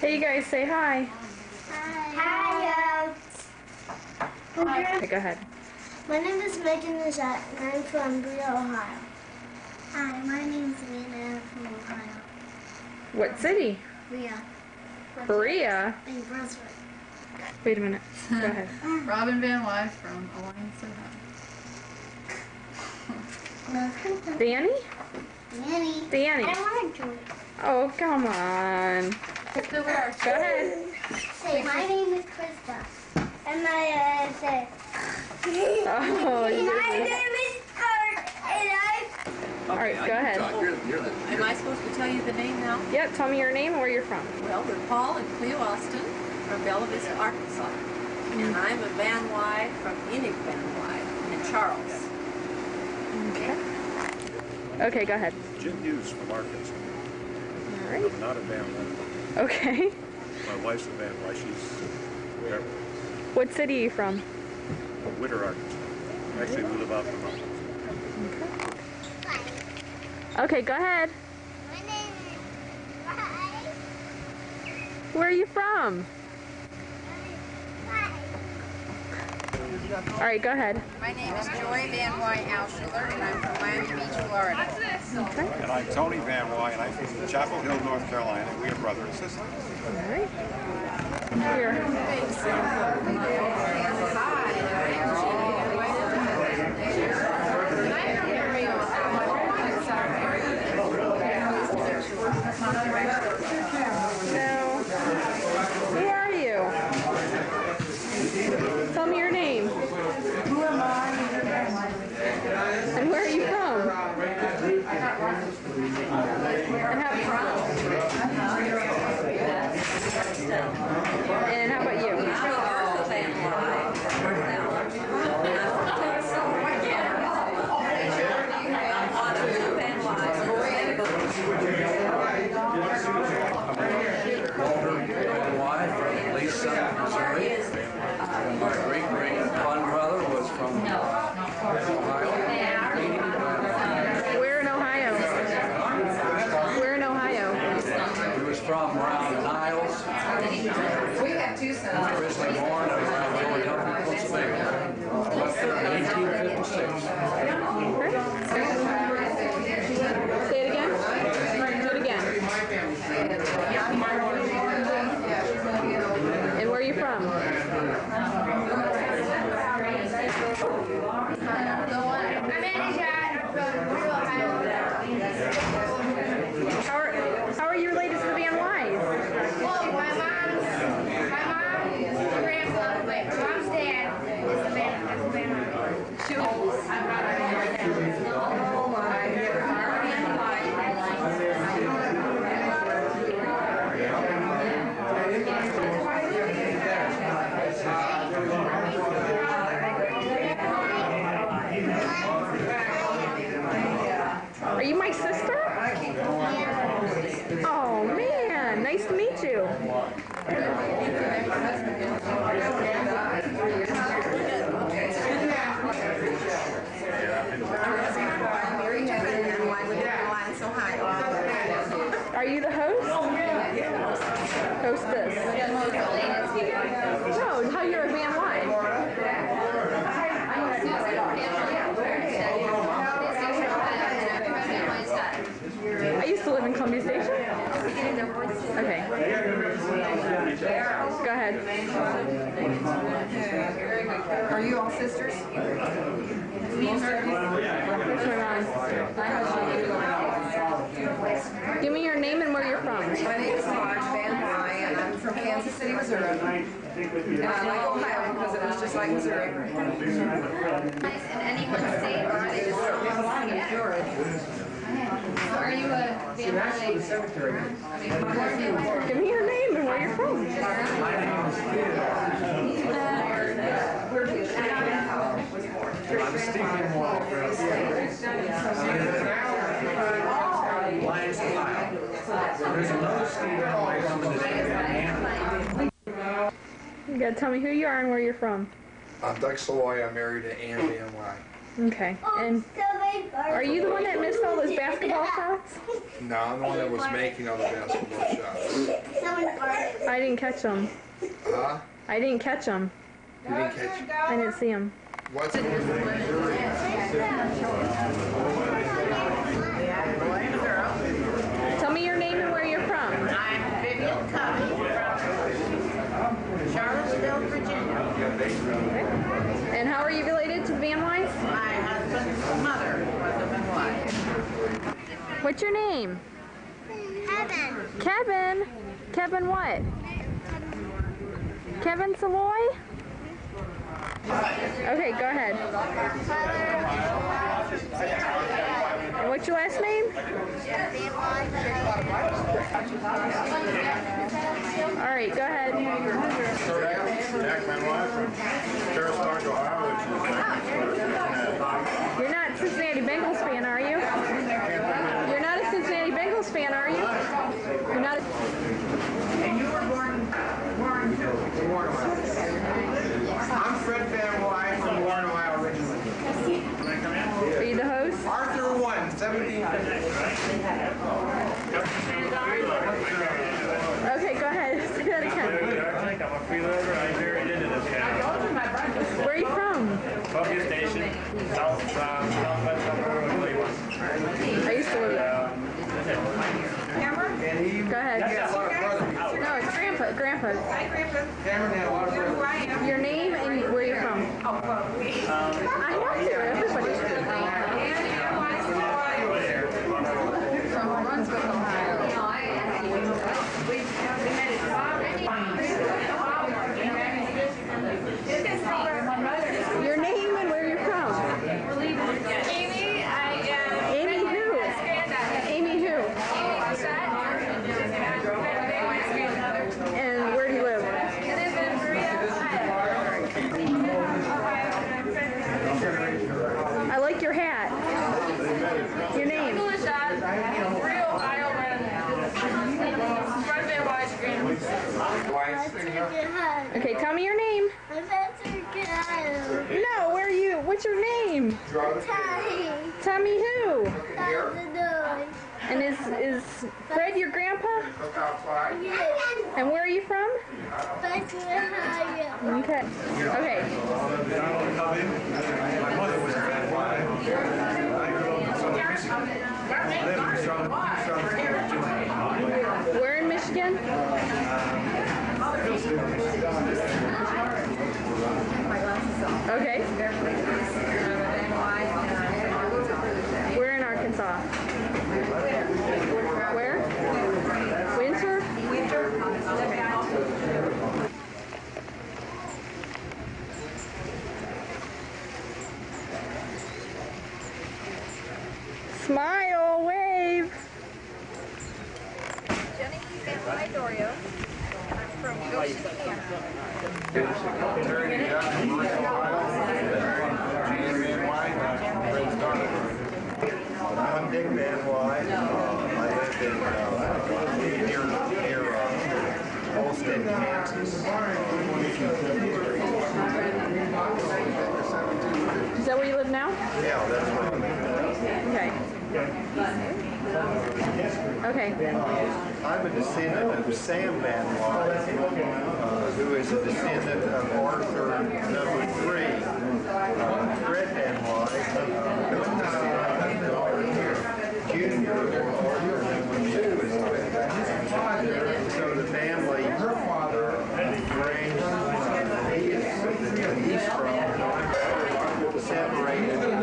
Hey, you guys, say hi. Hi. Okay, go ahead. My name is Megan Najat, and I'm from Berea, Ohio. Hi, my name's Amanda from Ohio. What city? Berea. Berea? In Brunswick. Wait a minute. Go ahead. Robin Van Wye from Alliance OH. Danny? Danny. I want to join. Oh, come on. Go ahead. Say, my name is Krista. And my say. Oh, My name is Kurt, and all right, go ahead. Am I supposed to tell you the name now? Yep, tell me your name and where you're from. Well, we're Paul and Cleo Austin from Bella Vista, Arkansas. And I'm a Van Wye from Enid Van Wye in Charles. Okay. Okay, go ahead. Jim Hughes from Arkansas. All right. I'm not a Van Wye. Okay. My wife's a Van Wye. She's wherever. What city are you from? Witter, Arkansas. Actually, we live out in the mountains. Okay, go ahead. my name is Wye. Where are you from? All right, go ahead. My name is Joy Van Wye Alschuler, and I'm from Miami Beach, Florida. Okay. And I'm Tony Van Wye, and I'm from Chapel Hill, North Carolina. We are brother and sister. All right. Here. Now, who are you? Tell me your name. Who am I? And where are you from? And how about you? My great-great-grandfather was from Ohio. Where in Ohio? Where in Ohio? He was from around Niles. We have two sons. Originally born around Philadelphia, Pennsylvania. Left there in 1856. Say it again. Do it again. And where are you from? How are you related to the Van Wyes? Well, my mom's grandpa, my mom's dad is a man. Are you my sister? Oh man, nice to meet you. Are you the host? Hostess. No, how you're a Van I used to live in Columbia Station. Okay. Go ahead. Are you all sisters? What's going on? Give me your name and where you're from. My name is Marge Van Wye, and I'm from Kansas City, Missouri. And I like Ohio because it was just like Missouri. In any one state, or are they just are you a Van Wye? Give me your name and where you're from. I'm Stephen Wall. Alliance, Ohio. There's another Stephen Wall coming to Indiana. You gotta tell me who you are and where you're from. I'm Doug Saloy. I'm married to Ann Van Wye. Okay. And are you the one that missed all those basketball shots? No, I'm the one that was making all the basketball shots. Someone farted. I didn't catch him. Huh? I didn't catch him. You didn't catch I didn't see him. what's Tell me your name and where you're from. I'm Vivian Covey from Charlottesville, Virginia. And how are you related to Van Wise? My husband's mother was a Van Wye. What's your name? Kevin. Kevin. Kevin what? Kevin Saloy? Okay, go ahead. And what's your last name? All right, go ahead. Jack Benoit from Sarasota, Ohio, You're not a Cincinnati Bengals fan, are you? You're not a Cincinnati Bengals fan, are you? You're not. And you were born too. I'm Fred Van Wye from Warren, Ohio originally. Are you the host? Arthur 1, 1750. Okay, go ahead. Say that again. I think I'm a freeloader. I'm very into this guy. Where are you from? Focus station, southwest suburb of Cleveland. I used to live there. And he Go ahead. had a lot of brothers. No, it's Grandpa. Grandpa. Cameron had a lot of brothers. Your name and where you're from. I have to. Everybody should. From Brunswick, Ohio. Your name and where you're from. Amy, I am. Amy who? Amy who? And where do you live? I like your hat. Your name? Real Ohio Fred Van Wise Okay, tell me your name. No, where are you? What's your name? Tommy who? And is Fred your grandpa? And where are you from? Okay. Okay. My mother was a Van Wye. I grew up in Southern Michigan. I live in Charlotte. Where in Michigan? Okay. We're in Arkansas. Where? Winter? Smile, wave. Jenny Van Wye Dorio. I'm from Goshen, Indiana. I'm Dick Van Wye. I live near Olmsted, Kansas. Is that where you live now? Yeah, that's where I Okay. live. Okay. I'm a descendant of Sam Van Wye, who is a descendant of Arthur number 3. Fred Van Wye, who is a descendant of Junior, Arthur number 2 is Fred. So the family range he's from separated, I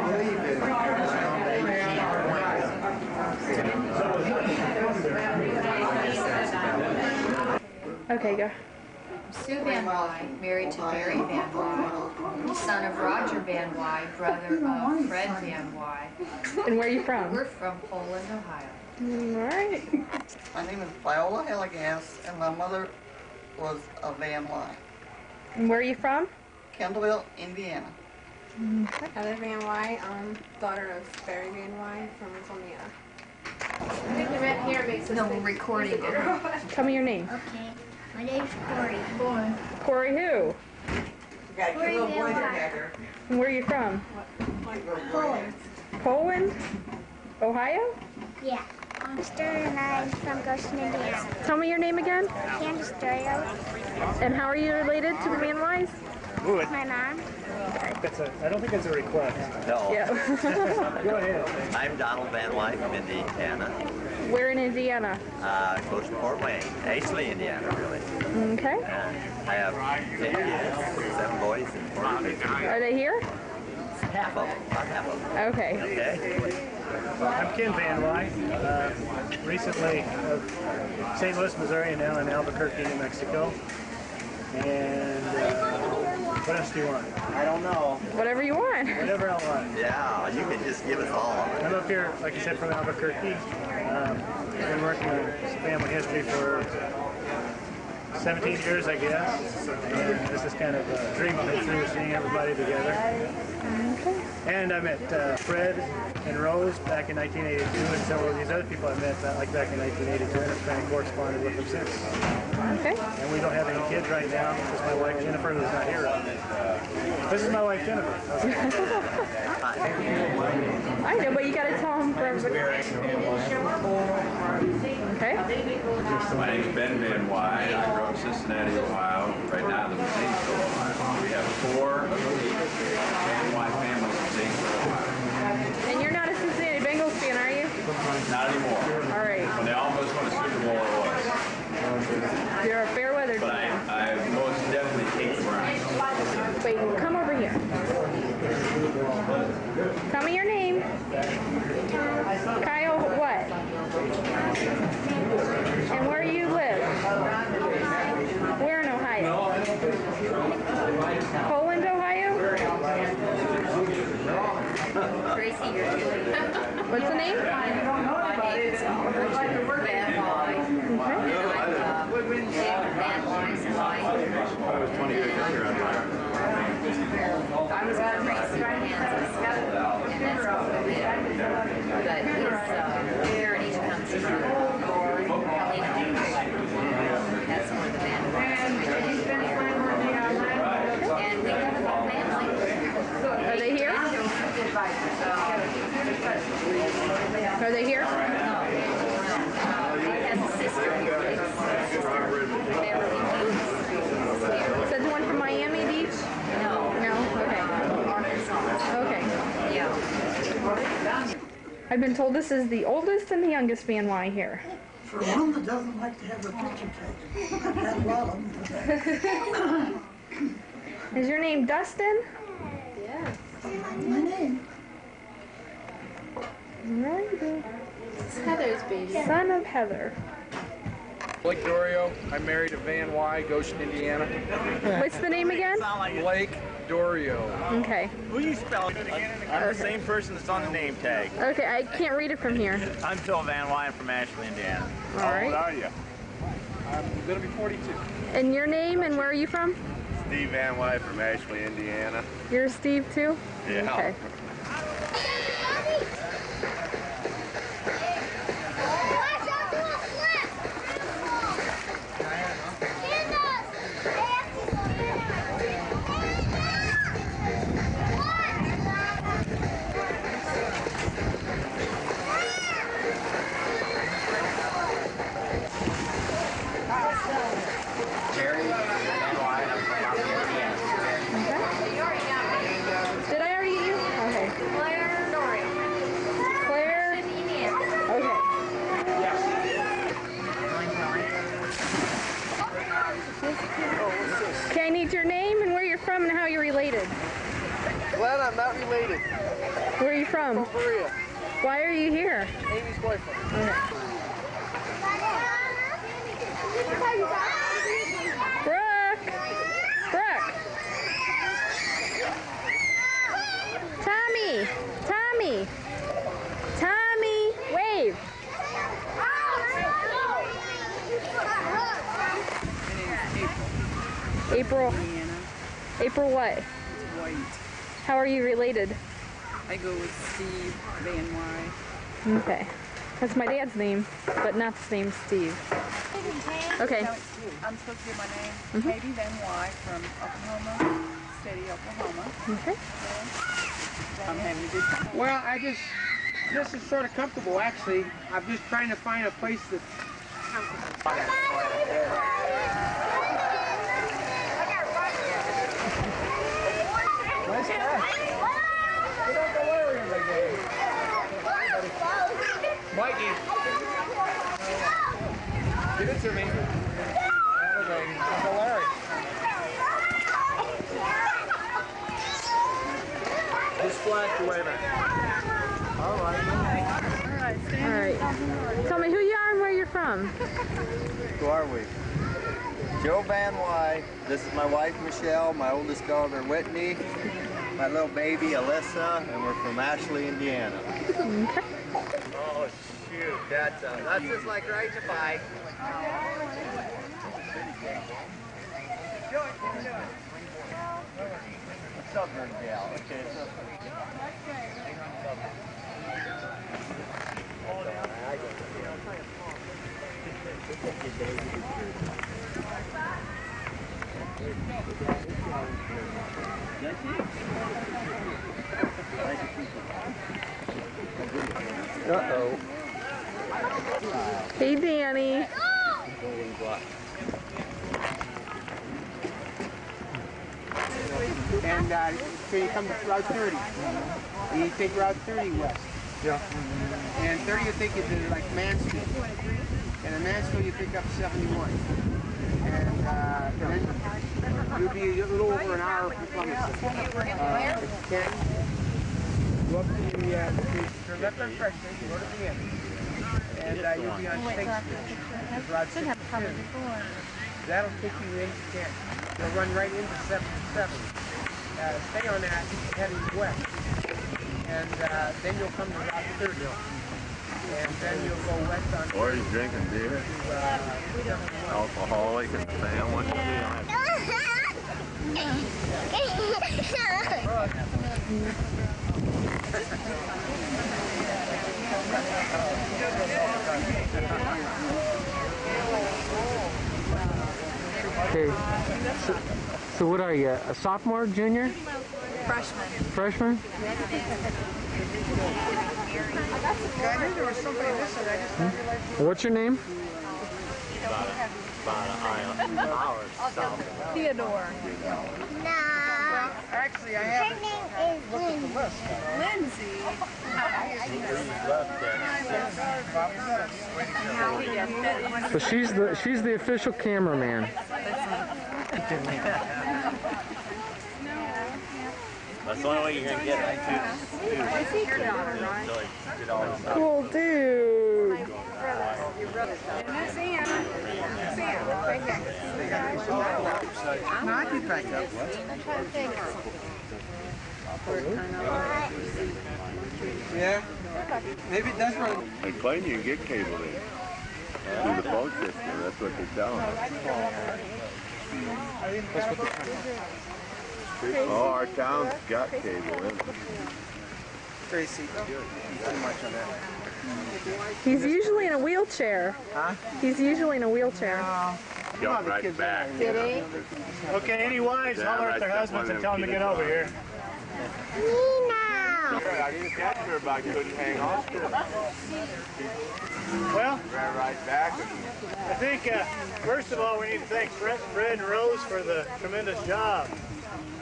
believe, in around 1820. Okay, go. Sue Van Wye, married to Barry Van Wye, son of Roger Van Wye, brother of Fred Van Wye. And where are you from? We're from Poland, Ohio. All right. My name is Viola Hillegas, and my mother was a Van Wye. And where are you from? Kendallville, Indiana. Heather Van Wye, daughter of Barry Van Wye from Columbia. I think we met here basically. No, we're recording it. Tell me your name. Okay, my name's Corey. Corey who? Got a cute little boy there. And where are you from? Poland. Poland? Ohio? Yeah. And I'm from Goshen, Indiana. Tell me your name again. Candace Dorio. And how are you related to the Van Wyes? With my mom. I don't think it's a request. No. Yeah. Go ahead. I'm Donald Van Wyck from Indiana. Where in Indiana? Close to Fort Wayne. Actually, Indiana, really. Okay. And I have 10 kids, 7 boys and 4 girls. Are they here? Half of them. About half of them. Okay. Okay. I'm Ken Van Wyck, recently of St. Louis, Missouri, and now in Albuquerque, New Mexico. And what else do you want? I don't know. Whatever you want. Whatever I want. Yeah, you can just give us all of it. I'm up here, like I said, from Albuquerque. I've been working on family history for 17 years, I guess. And this is kind of a dream come through, seeing everybody together. Okay. And I met Fred and Rose back in 1982, and several of these other people I met like back in 1982, and I've kind of corresponded with them since. Okay. And we don't have any kids right now, because my wife Jennifer, who's not here right now. This is my wife Jennifer. I know, but you got to tell them for everybody. Okay. My name is Ben Van Wyck. I grew up in Cincinnati, Ohio. Right now I live in Zanesville, Ohio. We have 4 of the 8 Van Wyck families in Zanesville, Ohio. And you're not a Cincinnati Bengals fan, are you? Not anymore. All right. When they almost won a Super Bowl, it was. You're a fair weather But fan. I most definitely hate the Browns. Wait, come over here. Tell me your name. Kyle what? And where you live? Where in Ohio? Poland, Ohio? Gracie, you're good. What's the name? My name is Van Wyck. Van Wyck's wife. I was 20 years younger on fire. I was born and raised in Kansas, and that's where we live. But his heritage comes from Helena. That's where the Van Wycks and we have a whole family. Are they here? Are they here? No. He has a sister. Is that the one from Miami Beach? No. No? Okay. Okay. Yeah. I've been told this is the oldest and the youngest Van Wyck here. For one that doesn't like to have a picture taken, I've had a lot of them. Is your name Dustin? Yeah. My name. Right. It's Heather's baby. Son of Heather. Blake Dorio. I'm married to Van Wyck, Goshen, Indiana. What's the name again? Blake Dorio. Okay. Who you spelling? I'm the same person that's on the name tag. Okay, I can't read it from here. I'm Phil Van Wyck from Ashley, Indiana. All How right. old are you? I'm going to be 42. And your name and where are you from? Steve Van Wyck from Ashley, Indiana. You're Steve too? Yeah. Okay. Did I already eat you? Okay. Claire Dorio. Claire? Okay. Okay, I need your name and where you're from and how you're related. Glad I'm not related. Where are you from? From Korea. Why are you here? Amy's boyfriend. Okay. Brooke! Brooke! Tommy! Tommy! Tommy! Wave! April. April what? White. How are you related? I go with Steve Van Wyck. Okay. That's my dad's name, but not the same Steve. Okay. So I'm supposed to give my name. Mhm. Katie Van Wyck from Oklahoma City, Oklahoma. Okay. I'm having a good time. Well, I just This is sort of comfortable, actually. I'm just trying to find a place that's comfortable. Nice catch. Get out the Larry, big game. Mikey. Give it to me. Uncle Larry. Just flash away there. All right. All right. Tell me who you are and where you're from. Who are we? Joe Van Wye. This is my wife Michelle, my oldest daughter Whitney, my little baby Alyssa, and we're from Ashley, Indiana. Okay. Oh shoot, that's just like riding a bike. What's up, little gal? Okay, what's up? Uh-oh. Hey, Danny. And so you come to Route 30. And you take Route 30 west. Yeah. And 30 you take you to like Mansfield. And in Mansfield you pick up 71. And then you'll be a little over an hour from Plymouth. If you can, go up to the turn left on Fresh Street, go to the end. And you'll be on State Street. It's Route 62. That'll take you into Kent. You'll run right into 77. Stay on that, heading west. And then you'll come to Route 30. And then you'll go west on... Or he's drinking beer. Alcoholic and family. Okay, so what are you, a sophomore, junior? Freshman. Freshman? I knew there was somebody missing. I just didn't realize. What's your name? About an hour south. Theodore. No. Actually, I haven't looked at the list. Lindsay. So she's the official cameraman. That's the only way you're gonna get it. Cool dude. No, I can back up. Yeah, maybe that's right. They claim you can get cable in through the phone system. That's what they're telling us. Oh, our town's got cable in. Tracy, too much on that. He's usually in a wheelchair. Huh? He's usually in a wheelchair. Jump right back. Did he? Okay, any wives, holler at their husbands and tell them to get over here. I didn't catch her, but I couldn't hang on to her. Well, Ran right back. I think, first of all, we need to thank Fred and Rose for the tremendous job.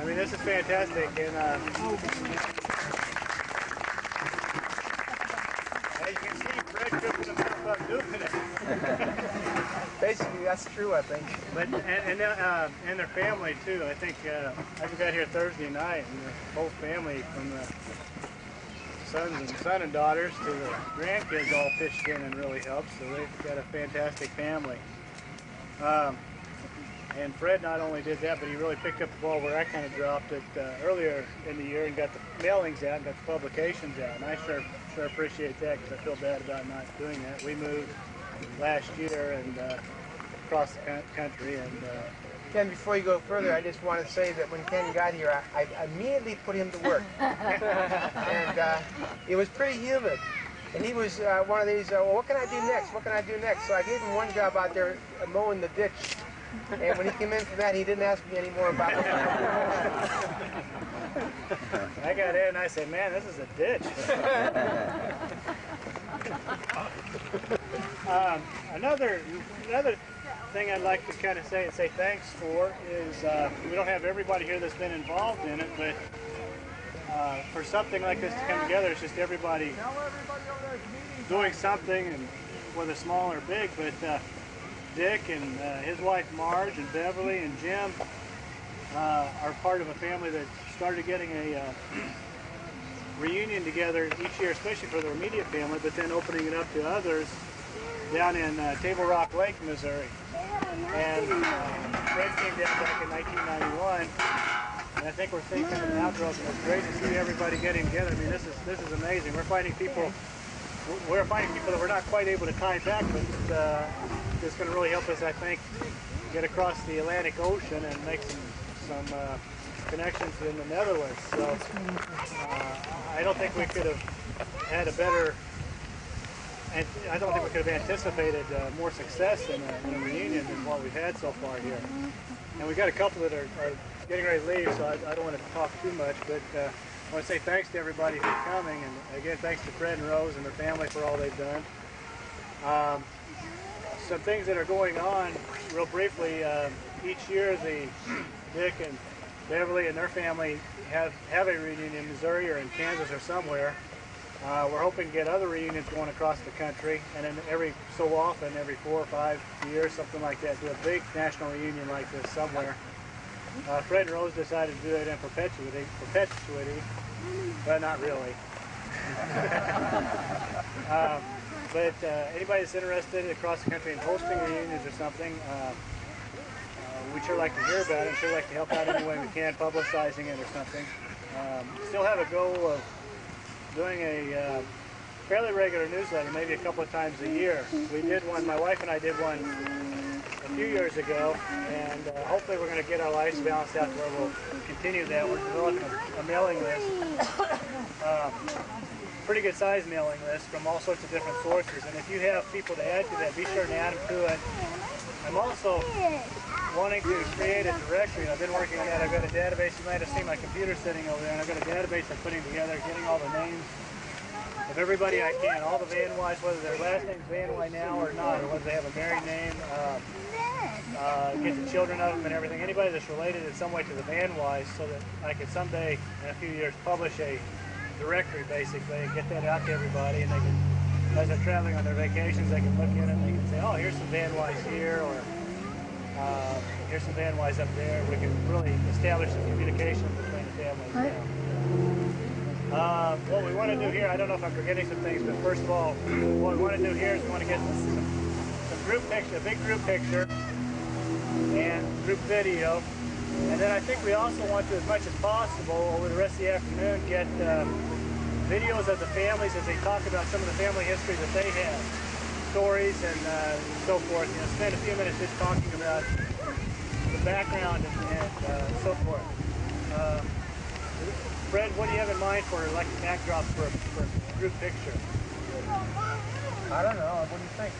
I mean, this is fantastic. And as you can see, Fred tripped himself up doing it. Basically, that's true, I think. But and their family too. I think I just got here Thursday night, and the whole family, from the son and daughters to the grandkids, all pitched in and really helped. So they've got a fantastic family. And Fred not only did that, but he really picked up the ball where I kind of dropped it earlier in the year and got the mailings out and got the publications out. And I sure appreciate that, because I feel bad about not doing that. We moved last year and across the country. And Ken, before you go further, I just want to say that when Ken got here, I immediately put him to work. And it was pretty humid. And he was one of these, well, what can I do next? What can I do next? So I gave him one job out there mowing the ditch. And when he came in for that, he didn't ask me any more about it. I got in and I said, man, this is a ditch. Another thing I'd like to kind of say thanks for is we don't have everybody here that's been involved in it, but for something like this to come together, it's just everybody doing something, and whether small or big. But Dick and his wife Marge and Beverly and Jim are part of a family that started getting a reunion together each year, especially for their immediate family, but then opening it up to others down in Table Rock Lake, Missouri. And Fred came down back in 1991, and I think we're seeing kind of an outgrowth, and it's great to see everybody getting together. I mean, this is amazing. We're finding people that we're not quite able to tie back, but it's going to really help us, I think, get across the Atlantic Ocean and make some connections in the Netherlands. So I don't think we could have had a better, and I don't think we could have anticipated more success in a reunion than what we've had so far here. And we've got a couple that are getting ready to leave, so I don't want to talk too much, but I want to say thanks to everybody for coming, and again, thanks to Fred and Rose and their family for all they've done. Some things that are going on, real briefly, each year Dick and Beverly and their family have a reunion in Missouri or in Kansas or somewhere. We're hoping to get other reunions going across the country, and then every so often, every 4 or 5 years, something like that, do a big national reunion like this somewhere. Fred and Rose decided to do it in perpetuity, but not really. But anybody that's interested across the country in hosting reunions or something, we'd sure like to hear about it. Sure like to help out any way we can, publicizing it or something. Still have a goal of doing a fairly regular newsletter, maybe a couple of times a year. We did one, my wife and I did one a few years ago, and hopefully we're going to get our lives balanced out to where we'll continue that. We're developing a mailing list, pretty good size mailing list from all sorts of different sources, and if you have people to add to that, be sure to add them to it. I'm also wanting to create a directory. I've been working on that. I've got a database. You might have seen my computer sitting over there, and I've got a database I'm putting together, getting all the names of everybody I can, all the Van Wyes, whether their last name's Van Wy now or not, or whether they have a married name, get the children of them and everything, anybody that's related in some way to the Van Wyes, so that I could someday, in a few years, publish a directory, basically, and get that out to everybody, and they can, as they're traveling on their vacations, they can look in it and they can say, oh, here's some Van Wyes here, or here's some Van Wyes up there. We can really establish some communication between the families now. What we want to do here, I don't know if I'm forgetting some things, but first of all, what we want to do here is we want to get some group picture, a big group picture, and group video. And then I think we also want to, as much as possible, over the rest of the afternoon, get videos of the families as they talk about some of the family history that they have, stories and so forth. You know, spend a few minutes just talking about the background and so forth. Fred, what do you have in mind for like a backdrop for a group picture? I don't know. What do you think?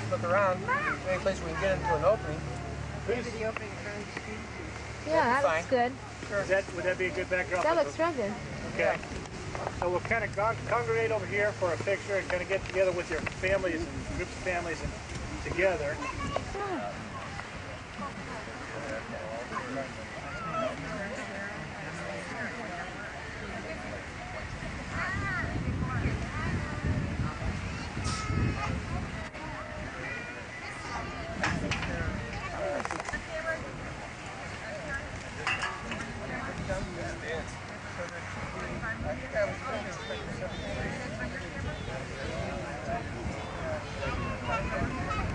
Just look around. Any place we can get into an opening. Maybe the opening in front of the street. Yeah, that looks good. Would that be a good backdrop? That looks real good. Okay. So we'll kind of congregate over here for a picture and kind of get together with your families and groups of families and together.